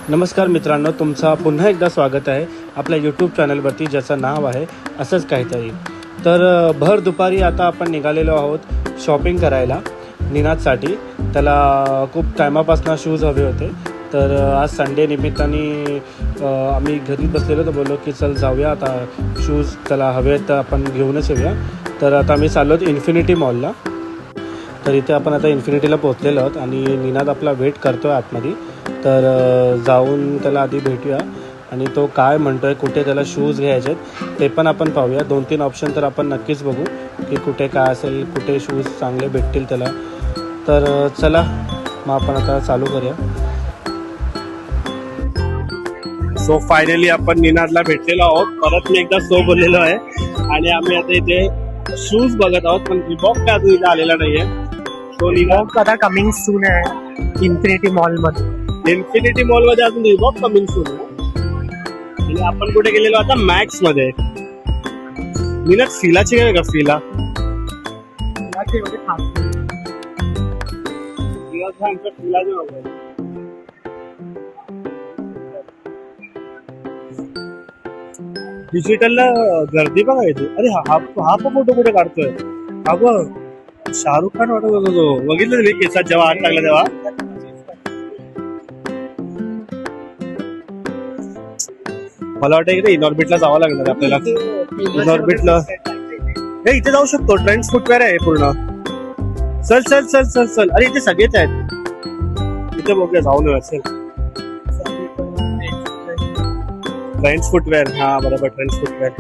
नमस्कार मित्रांनो, तुमचा पुन्हा एकदा स्वागत आहे आपल्या यूट्यूब चॅनलवरती, ज्याचं नाव आहे असंच काहीतरी. तर भर दुपारी आता आपण निघालेलो आहोत शॉपिंग करायला निनादसाठी. त्याला खूप टायमापासून शूज हवे होते. तर आज संडे निमित्ताने आम्ही घरी बसलेलो, तर बोललो की चल जाऊया आता, शूज त्याला हवे आहेत तर आपण घेऊनच येऊया. तर आता आम्ही चाललो आहोत इन्फिनिटी मॉलला. तर इथे आपण आता इन्फिनिटीला पोहोचलेलो आहोत आणि निनाद आपला वेट करतो आहे आतमध्ये. तर जाऊन त्याला आधी भेटूया आणि तो काय म्हणतो आहे, कुठे त्याला शूज घ्यायचे आहेत ते पण आपण पाहूया. 2-3 ऑप्शन तर आपण नक्कीच बघू की कुठे काय असेल, कुठे शूज चांगले भेटतील त्याला. तर चला मग आपण आता चालू करूया. सो फायनली आपण निनादला भेटलेलो आहोत. परत मी एकदा बोललेलो आहे आणि आम्ही आता इथे शूज बघत आहोत, पण रिबॉक काय अजून इथे आलेला नाहीये. तो रिबॉक आता कमिंग सून आहे इन्फिनिटी मॉल मध्ये. इन्फिनिटी मॉल मध्ये अजून रिबॉक कमिंग सून आहे. आणि आपण कुठे गेलेलो आता मॅक्स मध्ये. निनाद फिलाची काय का फिला डिजिटलला गर्दी बघायची. अरे हा पण फोटो कुठे काढतोय? हा बघ, शाहरुख खान वाटत होता तो. बघितलं तुम्ही केसात जेव्हा हात लागला तेव्हा? मला वाटतं की इनॉर्बिटला जावं लागणार आपल्याला. इनॉर्बिटला हे इथे जाऊ शकतो. ट्रेंड्स फुटवेअर आहे पूर्ण. चल चल चल चल चल. अरे इथे सगळेच आहेत. इथे बघूया, जाऊन येऊ. चल, ट्रेंड्स फुटवेअर. हा बरोबर, ट्रेंड्स फुटवेअर.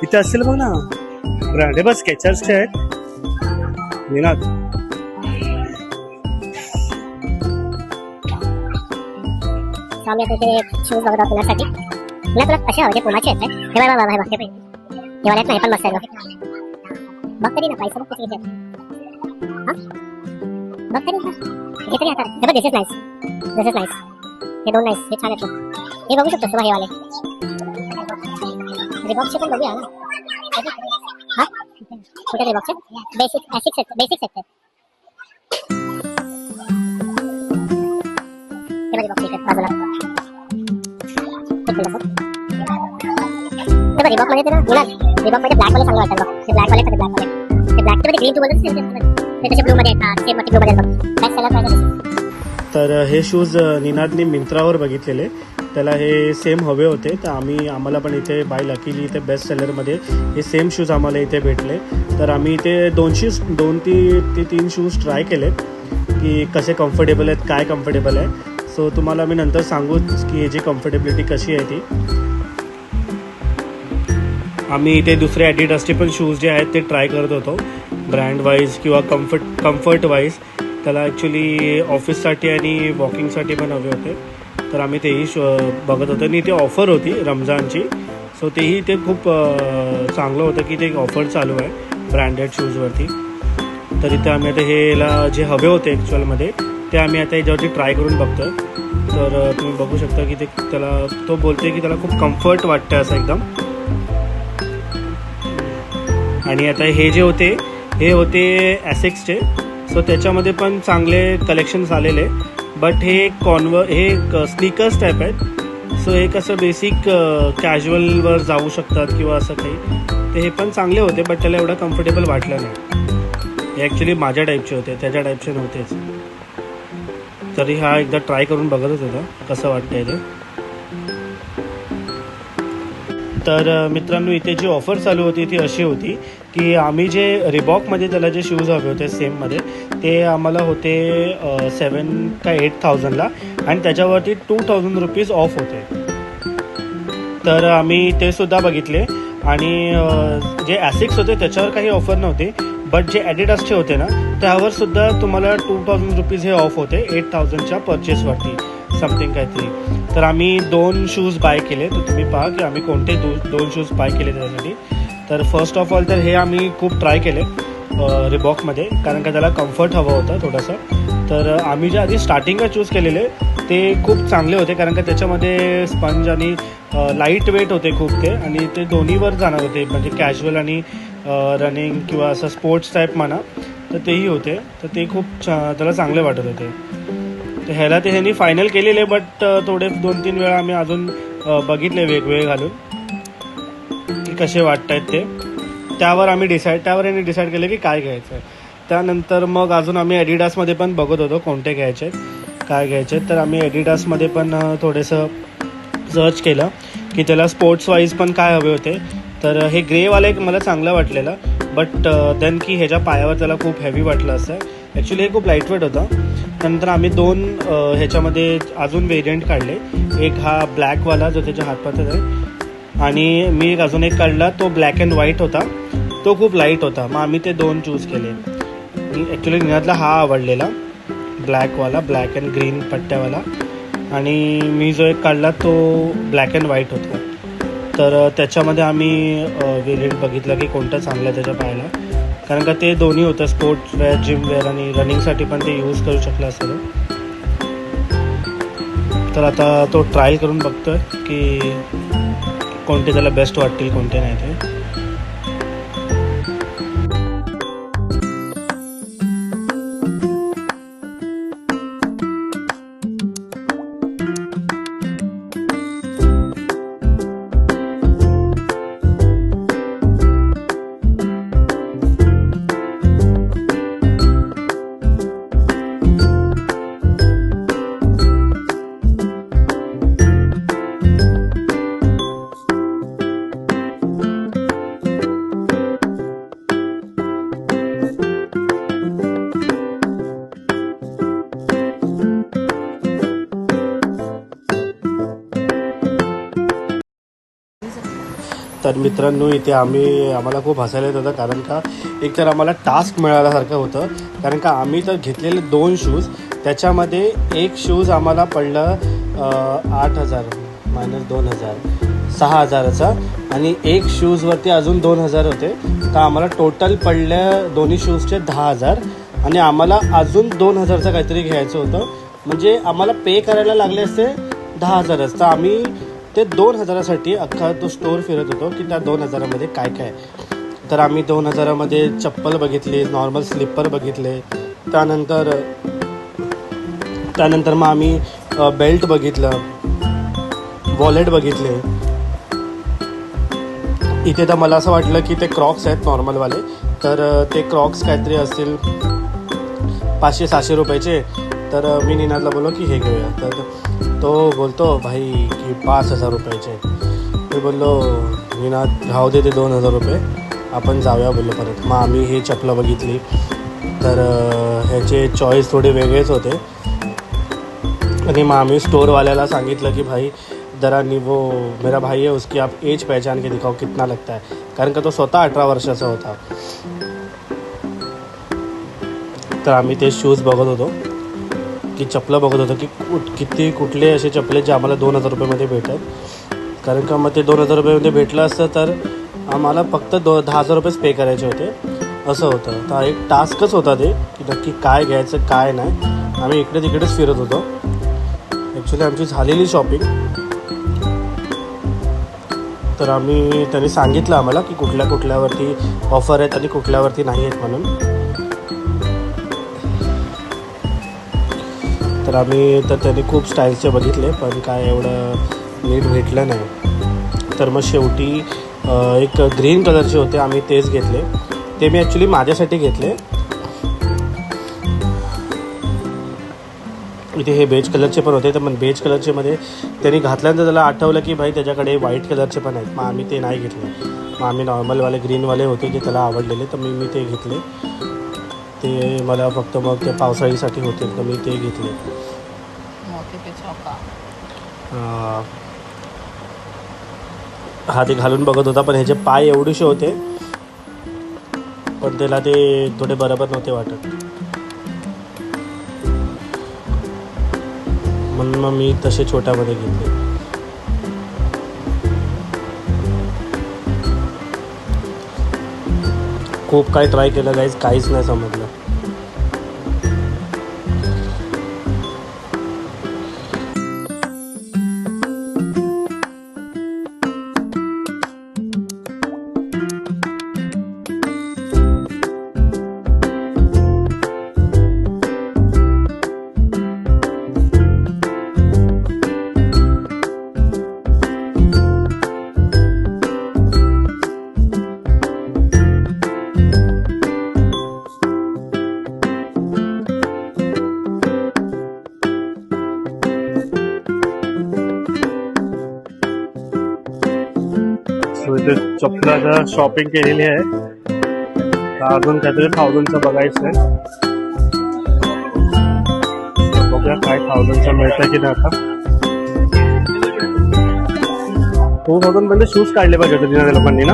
इथे असेल बघ ना ब्रँड. हे बस स्केचर्सचे आहेत. निनाद शूज बघत आहोत मुलासाठी. मला तुला कसे हवे? कोणाचे आहेत? हे बघा बघा बघ, हे वाले नाही पण मस्त आहे. बघ तरी ना, पैसा बघ किती घेतात. बघ तरी ना, हे तरी आता हे बघ. This is nice, this is nice. हे दोन नाईस, हे छान आहेत. हे बघू शकतो सुद्धा, हे वाले रिबॉक्सचे पण बघूया ना. हा कुठे रिबॉक्सचे? बेसिक एसिक्स आहेत, बेसिक्स आहेत. हे बघ रिबॉक्स इथे बाजूला. रिबॉक मध्ये ना मुलात, रिबॉक मध्ये ब्लॅक वाले चांगले वाटतात बघ. ते ब्लॅक वाले का? ते ब्लॅक वाले, ते ब्लॅक मध्ये ग्रीन टू बोलत ते तसे ब्लू मध्ये येतात. सेम मध्ये ब्लू मध्ये बघ. बॅक सेलर पाहिजे. तर हे शूज निनादने मिंत्रावर बघितलेले. त्याला हे सेम हवे होते, तर आम्हाला पण इथे बाय लकीली इथे बेस्ट सेलरमध्ये हे सेम शूज आम्हाला इथे भेटले. तर आम्ही इथे 2 ते 3 शूज ट्राय केलेत की कसे कम्फर्टेबल आहेत, काय कम्फर्टेबल आहे. सो तुम्हाला मी नंतर सांगूच की याची कम्फर्टेबिलिटी कशी आहे ती. आम्ही इथे दुसरे ॲडिडासचे पण शूज जे आहेत ते ट्राय करत होतो, ब्रँड वाईज किंवा कम्फर्ट वाईज. त्याला ॲक्च्युली ऑफिससाठी आणि वॉकिंगसाठी पण हवे होते. तर आम्ही तेही बघत होतो आणि ते ऑफर होती रमजानची. सो तेही ते खूप चांगलं होतं की ते ऑफर चालू आहे ब्रँडेड शूजवरती. तर इथे आम्ही आता हेला जे हवे होते ॲक्च्युअलमध्ये ते आम्ही आता याच्यावरती ट्राय करून बघतो. तर तुम्ही बघू शकता की ते तो बोलते की त्याला खूप कम्फर्ट वाटतं असं एकदम. आणि आता हे जे होते हे होते ॲसिक्सचे. सो त्याच्यामध्ये पण चांगले कलेक्शन्स आलेले. बट हे हे स्नीकर्स टाईप आहेत. सो हे कसं बेसिक कॅज्युअलवर जाऊ शकतात किंवा असं काही. तर हे पण चांगले होते, बट त्याला एवढं कम्फर्टेबल वाटलं नाही. हे ॲक्च्युली माझ्या टाईपचे होते, त्याच्या टाईपचे नव्हतेच. तरी हा एकदा ट्राय करून बघतच होता कसं वाटतंय ते. तर मित्रांनो, इथे जी ऑफर चालू होती ती अशी होती की आम्ही जे रिबॉकमध्ये त्याला जे शूज हवे होते सेममध्ये, ते आम्हाला होते 7 का 8,000ला आणि त्याच्यावरती 2,000 रुपीज ऑफ होते. तर आम्ही ते सुद्धा बघितले. आणि जे ॲसिक्स होते त्याच्यावर काही ऑफर नव्हते, बट जे ॲडिडासचे होते ना त्यावर सुद्धा तुम्हाला 2,000 रुपीज हे ऑफ होते 8,000च्या परचेसवरती समथिंग काहीतरी. तर आम्ही 2 शूज बाय केले. तर तुम्ही पहा की आम्ही कोणते 2 शूज बाय केले त्याच्यासाठी. तर फर्स्ट ऑफ ऑल तर हे आम्ही खूप ट्राय केले रिबॉकमध्ये, कारण का त्याला कम्फर्ट हवं होतं थोडंसं. तर आम्ही जे आधी स्टार्टिंगला चूज केलेले ते खूप चांगले होते, कारण का त्याच्यामध्ये स्पंज आणि लाईट वेट होते खूप ते. आणि ते दोन्हीवर जाणार होते, म्हणजे कॅज्युअल आणि रनिंग किंवा असं स्पोर्ट्स टाईप म्हणा. तर तेही होते, तर ते खूप त्याला चांगले वाटत होते. तर ह्याला ते ह्यांनी फायनल केलेले, बट थोडे 2-3 वेळा आम्ही अजून बघितले वेगवेगळे घालून की कसे वाटत आहेत ते. त्यावर यांनी डिसाईड केलं की काय घ्यायचं आहे. त्यानंतर मग अजून आम्ही ॲडिडासमध्ये पण बघत होतो कोणते घ्यायचे आहेत, काय घ्यायचे आहेत. तर आम्ही ॲडिडासमध्ये पण थोडंसं सर्च केलं की त्याला स्पोर्ट्स वाईज पण काय हवे होते. तर हे ग्रेवाला एक मला चांगलं वाटलेलं, बट देन की ह्याच्या पायावर त्याला खूप हेवी वाटलं असं. ॲक्च्युली हे खूप लाईटवेट होतं. नंतर आम्ही 2 ह्याच्यामध्ये अजून व्हेरियंट काढले. एक हा ब्लॅकवाला जो त्याच्या हातपातात आहे, आणि मी अजून एक काढला तो ब्लॅक अँड व्हाईट होता, तो खूप लाईट होता. मग आम्ही ते 2 चूज केले. ॲक्च्युली निनादला हा आवडलेला ब्लॅकवाला, ब्लॅक अँड ग्रीन पट्ट्यावाला, आणि मी जो एक काढला तो ब्लॅक अँड व्हाईट होता. तर त्याच्यामध्ये आम्ही व्हेरियंट बघितलं की कोणतं चांगलं आहे त्याच्या पायाला, कारण का ते दोन्ही होतं स्पोर्ट्सवेअर, जिमवेअर आणि रनिंगसाठी पण ते यूज करू शकलं असतं. तर आता तो ट्रायल करून बघतोय की कोणते त्याला बेस्ट वाटतील, कोणते नाही ते. तर मित्रांनो, इथे आम्हाला खूप हसायला येत होतं, कारण का एक तर आम्हाला टास्क मिळाल्यासारखं होतं. कारण का आम्ही तर घेतलेले 2 शूज, त्याच्यामध्ये एक शूज आम्हाला पडलं 8,000 मायनस 2,000 6,000चा, आणि एक शूजवरती अजून 2,000 होते. तर आम्हाला टोटल पडल्या दोन्ही शूजचे 10,000, आणि आम्हाला अजून 2,000चं काहीतरी घ्यायचं होतं. म्हणजे आम्हाला पे करायला लागले असते 10,000च. तर आम्ही ते 2,000साठी अख्खा तो स्टोअर फिरत होतो की त्या 2,000मध्ये काय काय. तर आम्ही 2,000मध्ये चप्पल बघितली, नॉर्मल स्लिपर बघितले, त्यानंतर मग आम्ही बेल्ट बघितलं, वॉलेट बघितले. इथे तर मला असं वाटलं की ते क्रॉक्स आहेत नॉर्मलवाले, तर ते क्रॉक्स काहीतरी असतील 500-600 रुपयाचे. तर मी निनादला बोललो की हे घेऊया. तर तो बोलतो भाई की 5,000 रुपयाचे. मी बोललो निनाद राहू दे ते 2,000 रुपये, आपण जाऊया बोललो परत. मग आम्ही ही चपलं बघितली, तर ह्याचे चॉईस थोडे वेगळेच होते. आणि मग आम्ही स्टोरवाल्याला सांगितलं की भाई जरा वो मेरा भाई है, उसकी आप एज पहचान के दिखाओ कितना लगता है, कारण का तो स्वतः 18 वर्षाचा होता. तर आम्ही ते शूज बघत होतो की चपलं बघत होतो की कुठले असे चपले जे आम्हाला 2,000 रुपयामध्ये भेटतात. कारण का मग ते 2,000 रुपयामध्ये भेटलं असतं तर आम्हाला फक्त 10,000 रुपयेच पे करायचे होते, असं होतं. तर एक टास्कच होता ते की नक्की काय घ्यायचं काय नाही. आम्ही इकडे तिकडेच फिरत होतो. ॲक्च्युली आमची झालेली शॉपिंग. तर त्यांनी सांगितलं आम्हाला की कुठल्यावरती ऑफर आहेत आणि कुठल्यावरती नाही आहेत म्हणून. तर त्यांनी खूप स्टाईल्सचे बघितले, पण काय एवढं नीट भेटलं नाही. तर मग शेवटी एक ग्रीन कलरचे होते, आम्ही तेच घेतले. ते मी ॲक्च्युली माझ्यासाठी घेतले. इथे हे बेज कलरचे पण होते, तर मग बेज कलरचे मध्ये त्यांनी घातल्यानंतर त्याला आठवलं की भाई त्याच्याकडे व्हाईट कलरचे पण आहेत. मग आम्ही ते नाही घेतले. मग आम्ही नॉर्मलवाले ग्रीनवाले होते जे त्याला आवडलेले, तर मी ते घेतले. ते मला फक्त मग ते पावसाळीसाठी होते, तर मी ते घेतले. हा ते घालून बघत होता, पण ह्याचे पाय एवढेसे होते, पण त्याला ते थोडे बरोबर नव्हते वाटत. म्हणून मग मी तसे छोट्यामध्ये घेतले. खूप काय ट्राय केलं गाईज, काहीच नाही समजलं. चपलाचं शॉपिंग केलेली आहे. अजून काहीतरी 1000चं बघायचं आहे. बघूया काय 1000चं मिळतं की नाही. आता तो बघून म्हणजे शूज काढले पाहिजे होते तिने लोकांनी ना.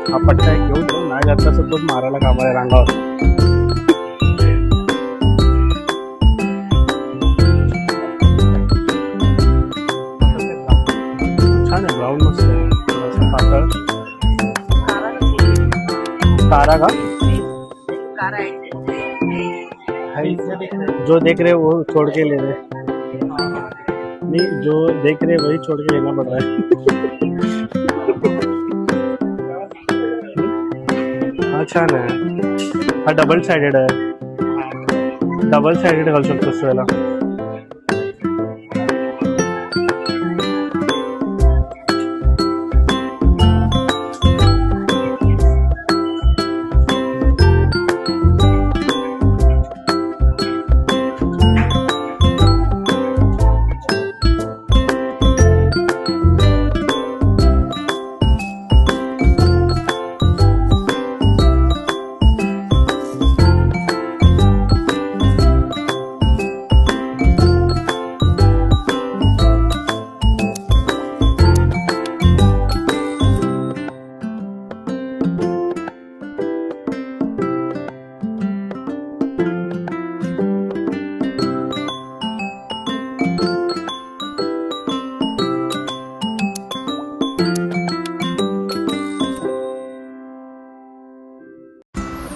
हा पट्टा एक घेऊन जाऊ नाही जात असं तोच मारायला कामाला रांगावर. छान आहे ब्राऊन मस्त आहे पातळ. तारा का जो देख रहे वो छोड़ के ले रहे. नहीं जो देख रहे वही छोड़ के लेना पड़ रहा है. हा छान आहे. हा डबल साइडेड आहे. डबल साइडेड घालू शकतोस तू याला.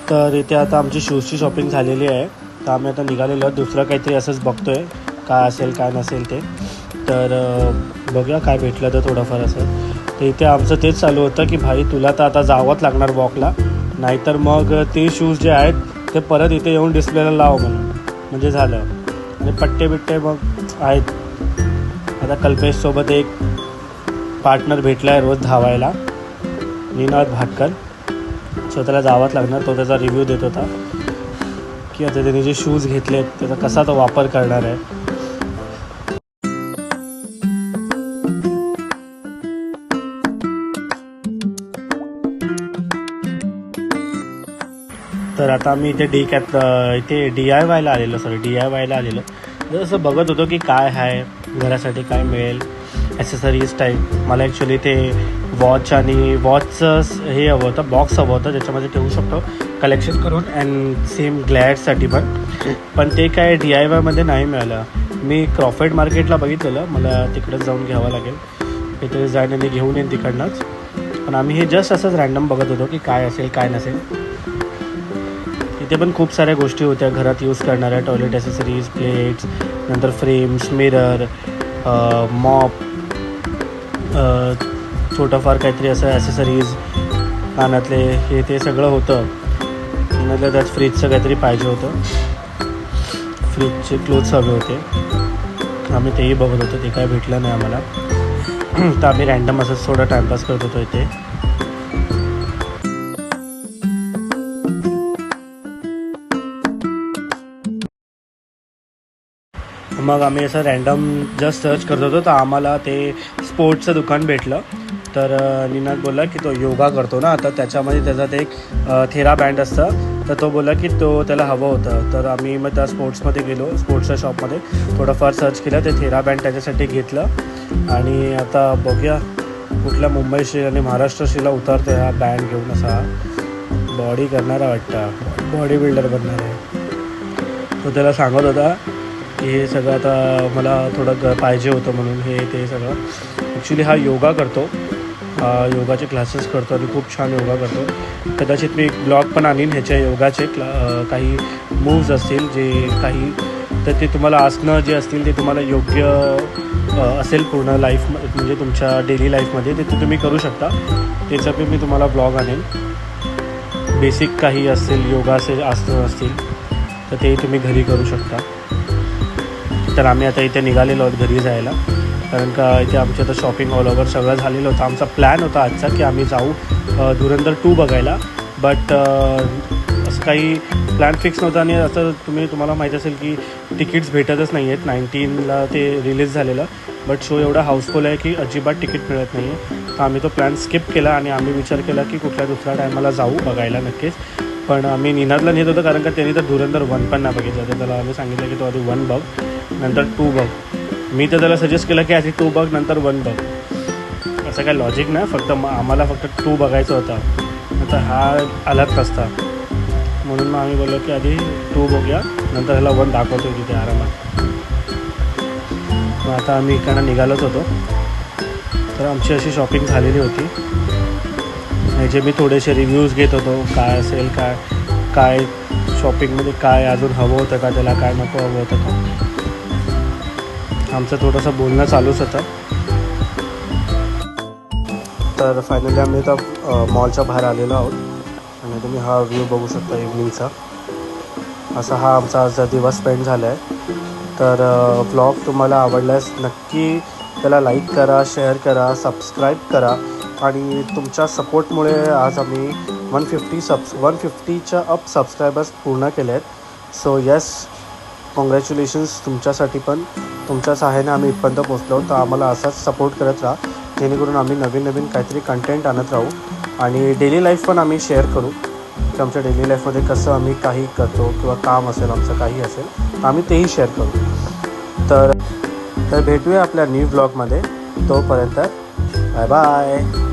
तर इथे आता आमची शूजची शॉपिंग झालेली आहे. तर आम्ही आता निघालेलो आहोत. दुसरं काहीतरी असंच बघतो आहे काय असेल काय नसेल ते. तर बघूया काय भेटलं तर थोडंफार असं. तर इथे आमचं तेच चालू होतं की भाई तुला तर आता जावंच लागणार वॉकला, नाहीतर मग ते शूज जे आहेत ते परत इथे येऊन डिस्प्लेला लाव म्हणून म्हणजे झालं. आणि पट्टे बिट्टे मग आहेत. आता कल्पेशसोबत एक पार्टनर भेटला आहे रोज धावायला, निनाद भाटकर. सो त्याला जावंच लागणार. तो त्याचा रिव्ह्यू देत होता की आता त्याने जे शूज घेतलेत त्याचा कसा तो वापर करणार आहे. तर आता आम्ही इथे इथे DIYला आलेलो. जसं बघत होतो की काय आहे घरासाठी काय मिळेल ॲसेसरीज टाईप. मला ॲक्च्युली ते वॉच आणि वॉचचं हे हवं होतं, बॉक्स हवं होतं ज्याच्यामध्ये ठेवू शकतो कलेक्शन करून. अँड सेम ग्लॅडसाठी पण ते काय DIYमध्ये नाही मिळालं. मी क्रॉफर्ड मार्केटला बघितलेलं, मला तिकडेच जाऊन घ्यावं लागेल. इथे जाईन आणि घेऊन येईन तिकडनंच. पण आम्ही हे जस्ट असंच रँडम बघत होतो की काय असेल काय नसेल. इथे पण खूप साऱ्या गोष्टी होत्या घरात यूज करणाऱ्या, टॉयलेट ॲसेसरीज, प्लेट्स, नंतर फ्रेम्स, मिरर, मॉप, छोटंफार काहीतरी असं ॲसेसरीज, कानातले, हे ते सगळं होतं. नंतर त्यात फ्रीजचं काहीतरी पाहिजे होतं, फ्रीजचे क्लोथ्स हवे होते. आम्ही तेही बघत होतो, ते काय भेटलं नाही आम्हाला. तर आम्ही रँडम असंच थोडा टाईमपास करत होतो इथे. मग आम्ही असं रँडम जस्ट सर्च करत होतो तर आम्हाला ते स्पोर्ट्सचं दुकान भेटलं. तर निनाद बोलला की तो योगा करतो ना, तर त्याच्यामध्ये त्याचा ते एक थेरा बँड असतं. तर तो बोलला की तो त्याला हवं होतं. तर आम्ही मग त्या स्पोर्ट्समध्ये गेलो, स्पोर्ट्सच्या शॉपमध्ये थोडंफार सर्च केलं. ते थेरा बँड त्याच्यासाठी घेतलं. आणि आता बघूया कुठल्या मुंबई श्री आणि महाराष्ट्र श्रीला उतरतो हा बँड घेऊन. असा बॉडी करणारा वाटतं, बॉडी बिल्डर बनणार आहे. तो त्याला सांगत होता की हे सगळं आता मला थोडं पाहिजे होतं म्हणून हे ते सगळं. ॲक्च्युली हा योगा करतो, योगाचे क्लासेस करतो आणि खूप छान योगा करतो. कदाचित मी एक ब्लॉग पण आणीन ह्याच्या योगाचे काही मूव्ज असतील जे काही, तर ते तुम्हाला आसनं जे असतील ते तुम्हाला योग्य असेल पूर्ण लाईफ म्हणजे तुमच्या डेली लाईफमध्ये ते तुम्ही करू शकता. त्याचा पण मी तुम्हाला ब्लॉग आणेन. बेसिक काही असतील योगाचे आसनं असतील तर ते तुम्ही घरी करू शकता. तर आम्ही आता इथे निघालेलो आहोत घरी जायला, कारण का इथे आमची आता शॉपिंग ऑल ओव्हर सगळं झालेलं होतं. आमचा प्लॅन होता आजचा की आम्ही जाऊ धुरंधर 2 बघायला, बट काही प्लॅन फिक्स नव्हता आणि असं तुम्हाला माहीत असेल की तिकीट्स भेटतच नाही आहेत. 19ला ते रिलीज झालेलं, बट शो एवढा हाऊसफुल आहे की अजिबात तिकीट मिळत नाही आहे. तर आम्ही तो प्लॅन स्किप केला आणि आम्ही विचार केला की कुठल्या दुसऱ्या टायमाला जाऊ बघायला नक्कीच. पण आम्ही निनादला नेत होतो कारण का त्यांनी तर धुरंधर 1 पण नाही बघितलं. तर त्याला आम्ही सांगितलं की तो आधी 1 बघ नंतर 2 बघ. मी तर त्याला सजेस्ट केलं की आधी 2 बघ नंतर 1 बघ. असं काही लॉजिक नाही, फक्त आम्हाला फक्त 2 बघायचं होतं. नंतर हा आलाच नसता, म्हणून मग आम्ही बोललो की आधी 2 बघूया नंतर ह्याला 1 दाखवतो तिथे आरामात. मग आता आम्ही इकडनं निघालोच होतो. तर आमची अशी शॉपिंग झालेली होती. जे मी थोडेसे रिव्ह्यूज घेत होतो काय असेल काय शॉपिंगमध्ये काय अजून हवं होतं का, त्याला काय नको हवं होतं का, आमचं थोडंसं बोलणं चालूच होतं. तर फायनली आम्ही आता मॉलच्या बाहेर आलेलो आहोत आणि तुम्ही हा व्ह्यू बघू शकता इव्हनिंगचा. असा हा आमचा आज दिवस स्पेंड झाला आहे. तर व्लॉग तुम्हाला आवडल्यास नक्की त्याला लाईक करा, शेअर करा, सबस्क्राईब करा. आणि तुमच्या सपोर्टमुळे आज आम्ही 150च्या अप सबस्क्रायबर्स पूर्ण केले आहेत. सो येस, कॉंग्रॅच्युलेशन्स तुमच्यासाठी पण. तुमच्या सहाय्याने आम्ही इथपर्यंत पोचलो. तर आम्हाला असाच सपोर्ट करत राहा जेणेकरून आम्ही नवीन काहीतरी कंटेंट आणत राहू आणि डेली लाईफ पण आम्ही शेअर करू की आमच्या डेली लाईफमध्ये कसं आम्ही काही करतो किंवा काम असेल आमचं काही असेल तर आम्ही तेही शेअर करू. तर भेटूया आपल्या न्यू व्लॉगमध्ये. तोपर्यंत बाय बाय.